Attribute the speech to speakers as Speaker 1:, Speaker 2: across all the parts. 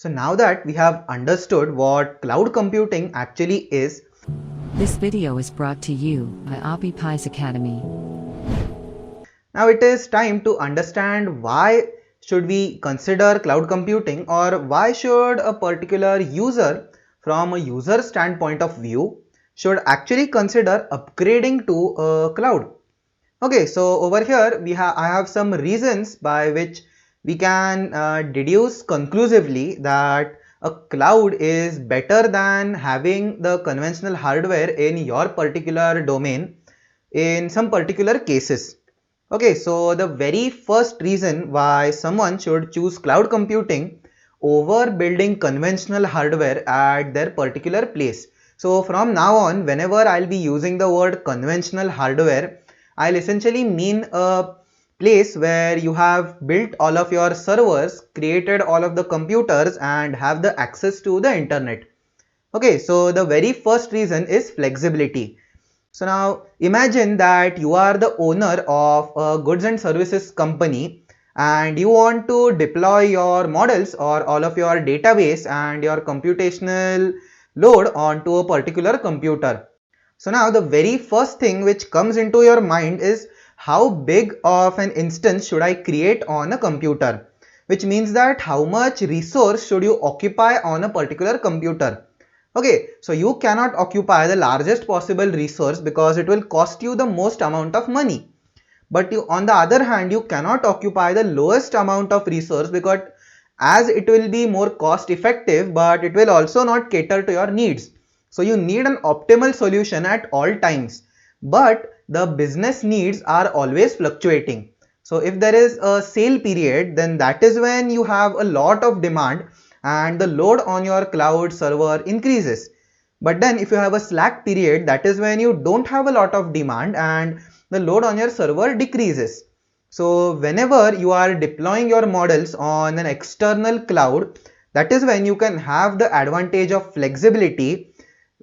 Speaker 1: So now that we have understood what cloud computing actually is,
Speaker 2: This video is brought to you by OppiPies Academy.
Speaker 1: now it is time to understand why should we consider cloud computing, or why should a particular user from a user standpoint of view should actually consider upgrading to a cloud. Okay, so over here I have some reasons by which we can deduce conclusively that a cloud is better than having the conventional hardware in your particular domain in some particular cases. Okay, so the very first reason why someone should choose cloud computing over building conventional hardware at their particular place. So from now on, whenever I'll be using the word conventional hardware, I'll essentially mean a place where you have built all of your servers, created all of the computers, and have the access to the internet. Okay, so the very first reason is flexibility. So now imagine that you are the owner of a goods and services company and you want to deploy your models or all of your database and your computational load onto a particular computer. So now the very first thing which comes into your mind is how big of an instance should I create on a computer, which means that how much resource should you occupy on a particular computer. Okay, so you cannot occupy the largest possible resource because it will cost you the most amount of money. But on the other hand, you cannot occupy the lowest amount of resource because as it will be more cost effective, but it will also not cater to your needs. So you need an optimal solution at all times. But the business needs are always fluctuating. So if there is a sale period, then that is when you have a lot of demand and the load on your cloud server increases. But then if you have a slack period, that is when you don't have a lot of demand and the load on your server decreases. So whenever you are deploying your models on an external cloud, that is when you can have the advantage of flexibility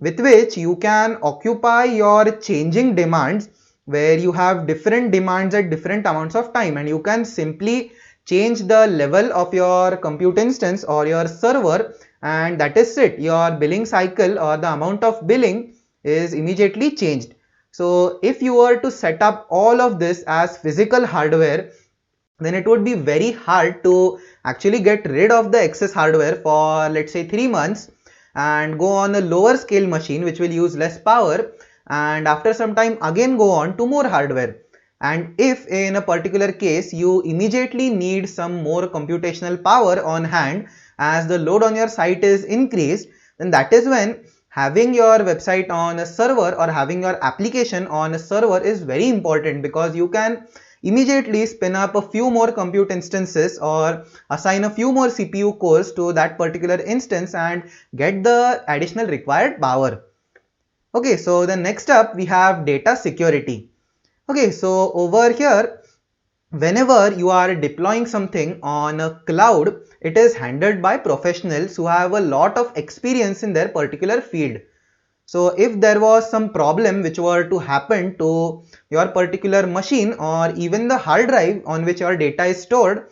Speaker 1: with which you can occupy your changing demands, where you have different demands at different amounts of time and you can simply change the level of your compute instance or your server, and that is it. Your billing cycle or the amount of billing is immediately changed. So if you were to set up all of this as physical hardware, then it would be very hard to actually get rid of the excess hardware for, let's say, 3 months and go on a lower scale machine which will use less power, and after some time again go on to more hardware. And if in a particular case you immediately need some more computational power on hand as the load on your site is increased, then that is when having your website on a server or having your application on a server is very important, because you can immediately spin up a few more compute instances or assign a few more CPU cores to that particular instance and get the additional required power. Okay, so the next up we have data security. Okay, so over here, whenever you are deploying something on a cloud, it is handled by professionals who have a lot of experience in their particular field. So if there was some problem which were to happen to your particular machine or even the hard drive on which your data is stored,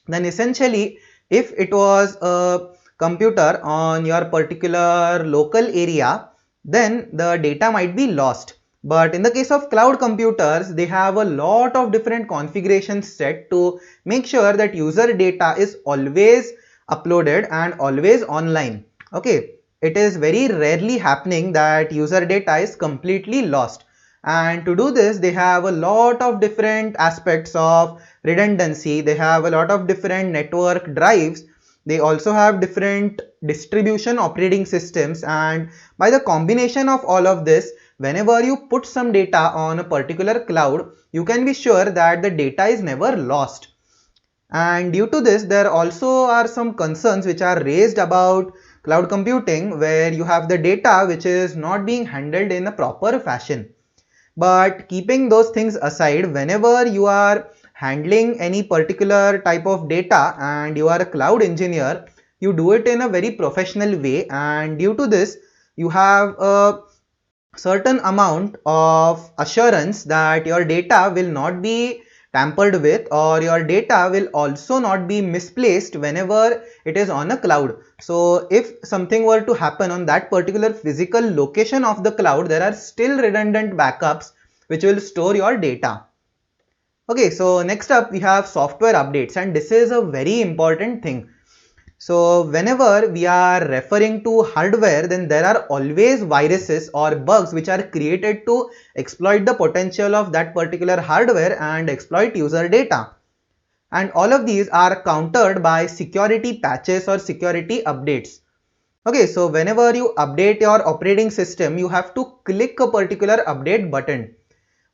Speaker 1: then essentially if it was a computer on your particular local area, then the data might be lost. But in the case of cloud computers, they have a lot of different configurations set to make sure that user data is always uploaded and always online. Okay, it is very rarely happening that user data is completely lost. And to do this, they have a lot of different aspects of redundancy. They have a lot of different network drives. They also have different distribution operating systems, and by the combination of all of this, whenever you put some data on a particular cloud, you can be sure that the data is never lost. And due to this, there also are some concerns which are raised about cloud computing, where you have the data which is not being handled in a proper fashion. But keeping those things aside, whenever you are handling any particular type of data and you are a cloud engineer, you do it in a very professional way, and due to this, you have a certain amount of assurance that your data will not be tampered with, or your data will also not be misplaced whenever it is on a cloud. So if something were to happen on that particular physical location of the cloud, there are still redundant backups which will store your data. Okay, so next up we have software updates, and this is a very important thing. So whenever we are referring to hardware, then there are always viruses or bugs which are created to exploit the potential of that particular hardware and exploit user data. And all of these are countered by security patches or security updates. Okay, so whenever you update your operating system, you have to click a particular update button.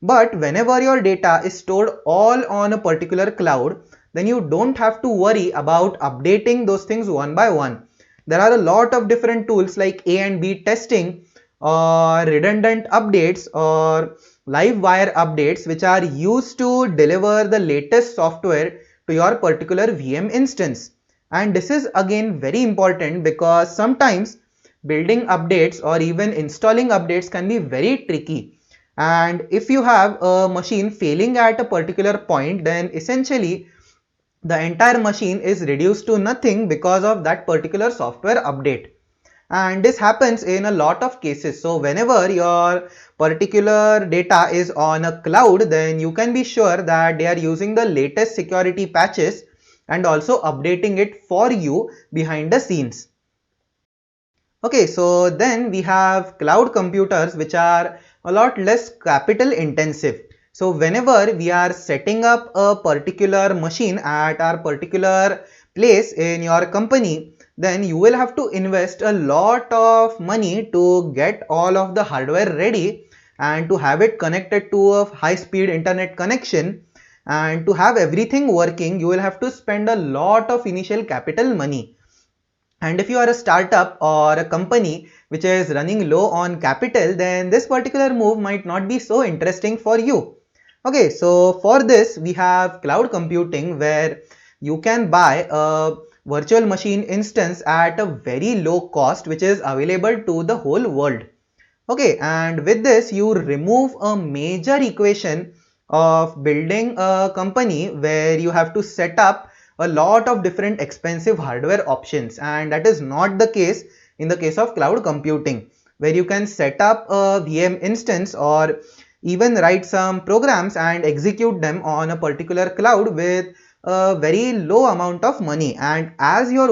Speaker 1: But whenever your data is stored all on a particular cloud, then you don't have to worry about updating those things one by one. There are a lot of different tools like A and B testing or redundant updates or live wire updates which are used to deliver the latest software to your particular VM instance. And this is again very important because sometimes building updates or even installing updates can be very tricky. And if you have a machine failing at a particular point, then essentially the entire machine is reduced to nothing because of that particular software update. And this happens in a lot of cases. So whenever your particular data is on a cloud, then you can be sure that they are using the latest security patches and also updating it for you behind the scenes. Okay, so then we have cloud computers which are a lot less capital intensive. So whenever we are setting up a particular machine at our particular place in your company, then you will have to invest a lot of money to get all of the hardware ready and to have it connected to a high-speed internet connection, and to have everything working, you will have to spend a lot of initial capital money. And if you are a startup or a company which is running low on capital, then this particular move might not be so interesting for you. Okay, so for this we have cloud computing where you can buy a virtual machine instance at a very low cost which is available to the whole world. Okay, and with this you remove a major equation of building a company where you have to set up a lot of different expensive hardware options, and that is not the case in the case of cloud computing, where you can set up a VM instance or even write some programs and execute them on a particular cloud with a very low amount of money. And as your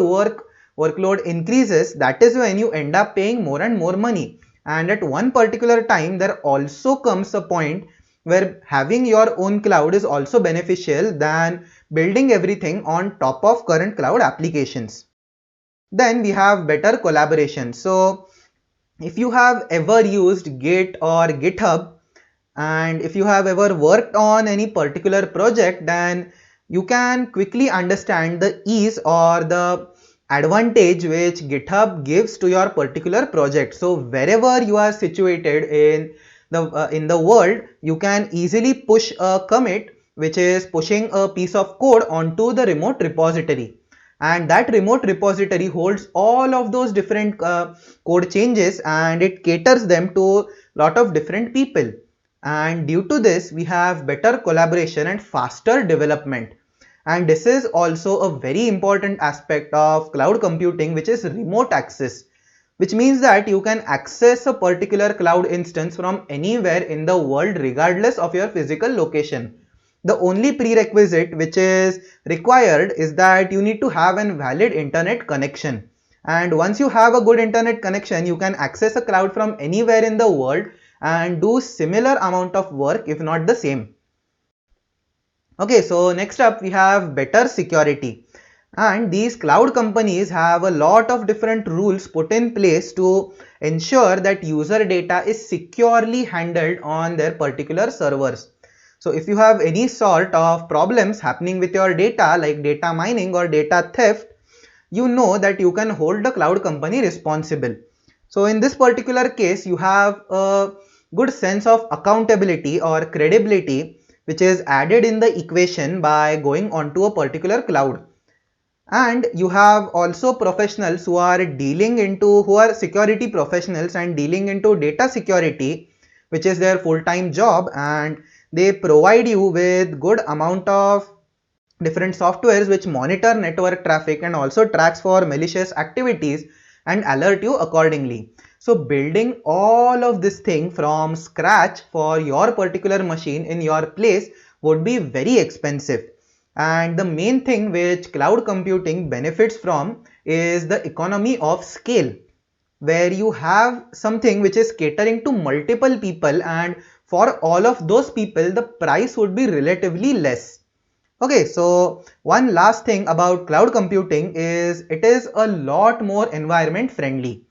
Speaker 1: workload increases, that is when you end up paying more and more money. And at one particular time, there also comes a point where having your own cloud is also beneficial than building everything on top of current cloud applications. Then we have better collaboration. So if you have ever used Git or GitHub, and if you have ever worked on any particular project, then you can quickly understand the ease or the advantage which GitHub gives to your particular project. So wherever you are situated in the world, you can easily push a commit which is pushing a piece of code onto the remote repository, and that remote repository holds all of those different code changes and it caters them to lot of different people. And due to this we have better collaboration and faster development. And this is also a very important aspect of cloud computing, which is remote access, which means that you can access a particular cloud instance from anywhere in the world regardless of your physical location. The only prerequisite which is required is that you need to have a valid internet connection. And once you have a good internet connection, you can access a cloud from anywhere in the world and do similar amount of work, if not the same. Okay, so next up we have better security. And these cloud companies have a lot of different rules put in place to ensure that user data is securely handled on their particular servers. So if you have any sort of problems happening with your data like data mining or data theft, you know that you can hold the cloud company responsible. So in this particular case, you have a good sense of accountability or credibility which is added in the equation by going onto a particular cloud. And you have also professionals who are security professionals and dealing into data security, which is their full-time job, and they provide you with good amount of different softwares which monitor network traffic and also tracks for malicious activities and alert you accordingly. So building all of this thing from scratch for your particular machine in your place would be very expensive. And the main thing which cloud computing benefits from is the economy of scale, where you have something which is catering to multiple people, and for all of those people the price would be relatively less. Okay, so one last thing about cloud computing is it is a lot more environment friendly.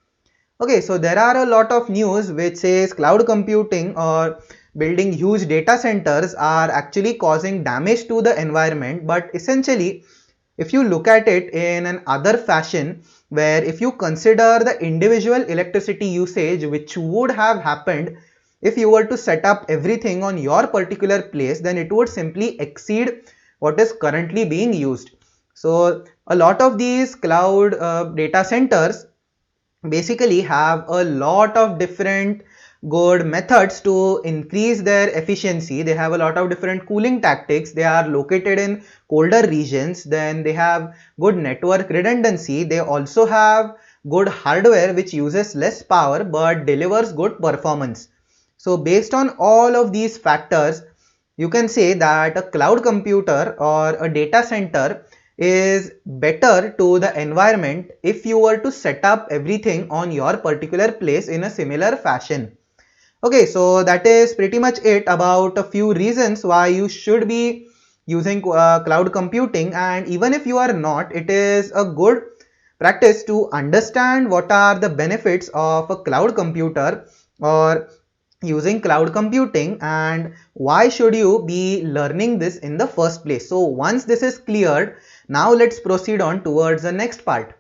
Speaker 1: Okay, so there are a lot of news which says cloud computing or building huge data centers are actually causing damage to the environment, but essentially if you look at it in an other fashion, where if you consider the individual electricity usage which would have happened if you were to set up everything on your particular place, then it would simply exceed what is currently being used. So a lot of these cloud data centers basically have a lot of different good methods to increase their efficiency. They have a lot of different cooling tactics. They are located in colder regions. Then they have good network redundancy. They also have good hardware which uses less power but delivers good performance. So based on all of these factors, you can say that a cloud computer or a data center is better to the environment if you were to set up everything on your particular place in a similar fashion. Okay, so that is pretty much it about a few reasons why you should be using cloud computing, and even if you are not, it is a good practice to understand what are the benefits of a cloud computer or using cloud computing and why should you be learning this in the first place. So once this is cleared, now let's proceed on towards the next part.